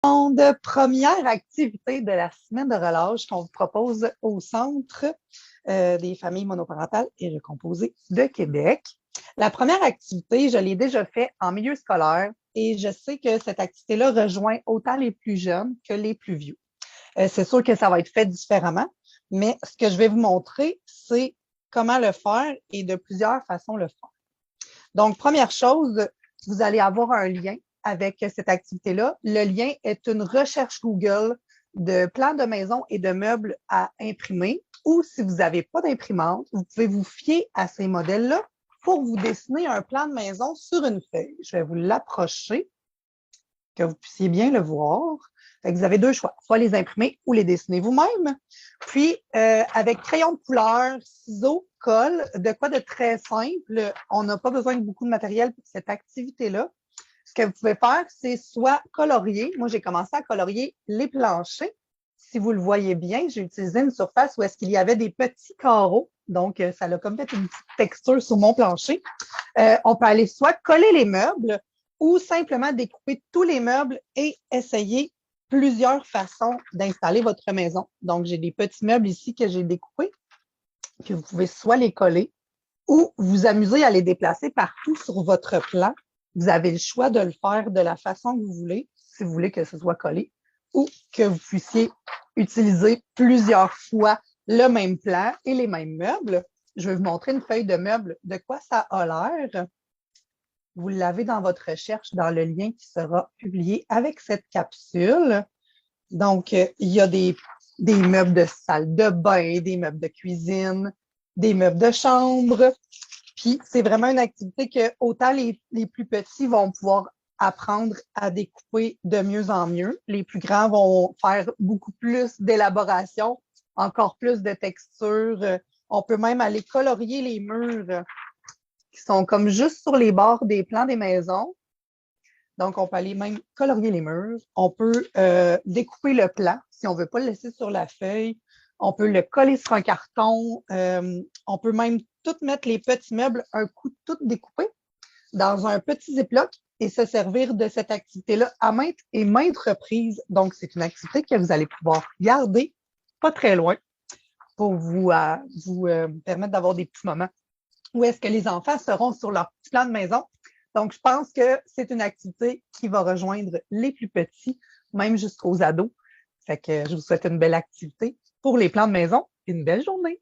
Première activité de la semaine de relâche qu'on vous propose au Centre des familles monoparentales et recomposées de Québec. La première activité, je l'ai déjà fait en milieu scolaire et je sais que cette activité-là rejoint autant les plus jeunes que les plus vieux. C'est sûr que ça va être fait différemment, mais ce que je vais vous montrer, c'est comment le faire et de plusieurs façons le faire. Donc, première chose, vous allez avoir un lien avec cette activité-là. Le lien est une recherche Google de plans de maison et de meubles à imprimer. Ou si vous n'avez pas d'imprimante, vous pouvez vous fier à ces modèles-là pour vous dessiner un plan de maison sur une feuille. Je vais vous l'approcher, que vous puissiez bien le voir. Vous avez deux choix, soit les imprimer ou les dessiner vous-même. Puis, avec crayon de couleur, ciseaux, colle, de quoi de très simple. On n'a pas besoin de beaucoup de matériel pour cette activité-là. Ce que vous pouvez faire, c'est soit colorier. Moi, j'ai commencé à colorier les planchers. Si vous le voyez bien, j'ai utilisé une surface où est-ce qu'il y avait des petits carreaux. Donc, ça a comme fait une petite texture sur mon plancher. On peut aller soit coller les meubles ou simplement découper tous les meubles et essayer plusieurs façons d'installer votre maison. Donc, j'ai des petits meubles ici que j'ai découpés, puis vous pouvez soit les coller ou vous amuser à les déplacer partout sur votre plan. Vous avez le choix de le faire de la façon que vous voulez, si vous voulez que ce soit collé, ou que vous puissiez utiliser plusieurs fois le même plan et les mêmes meubles. Je vais vous montrer une feuille de meubles, de quoi ça a l'air. Vous l'avez dans votre recherche, dans le lien qui sera publié avec cette capsule. Donc, il y a des meubles de salle de bain, des meubles de cuisine, des meubles de chambre. Puis, c'est vraiment une activité que autant les plus petits vont pouvoir apprendre à découper de mieux en mieux. Les plus grands vont faire beaucoup plus d'élaboration, encore plus de texture. On peut même aller colorier les murs qui sont comme juste sur les bords des plans des maisons. Donc, on peut aller même colorier les murs. On peut découper le plan si on ne veut pas le laisser sur la feuille. On peut le coller sur un carton. On peut même tout mettre les petits meubles, un coup tout découpé dans un petit ziploc et se servir de cette activité-là à maintes et maintes reprises. Donc, c'est une activité que vous allez pouvoir garder pas très loin pour vous permettre d'avoir des petits moments où est-ce que les enfants seront sur leur petit plan de maison. Donc, je pense que c'est une activité qui va rejoindre les plus petits, même jusqu'aux ados. Fait que je vous souhaite une belle activité pour les plans de maison et une belle journée.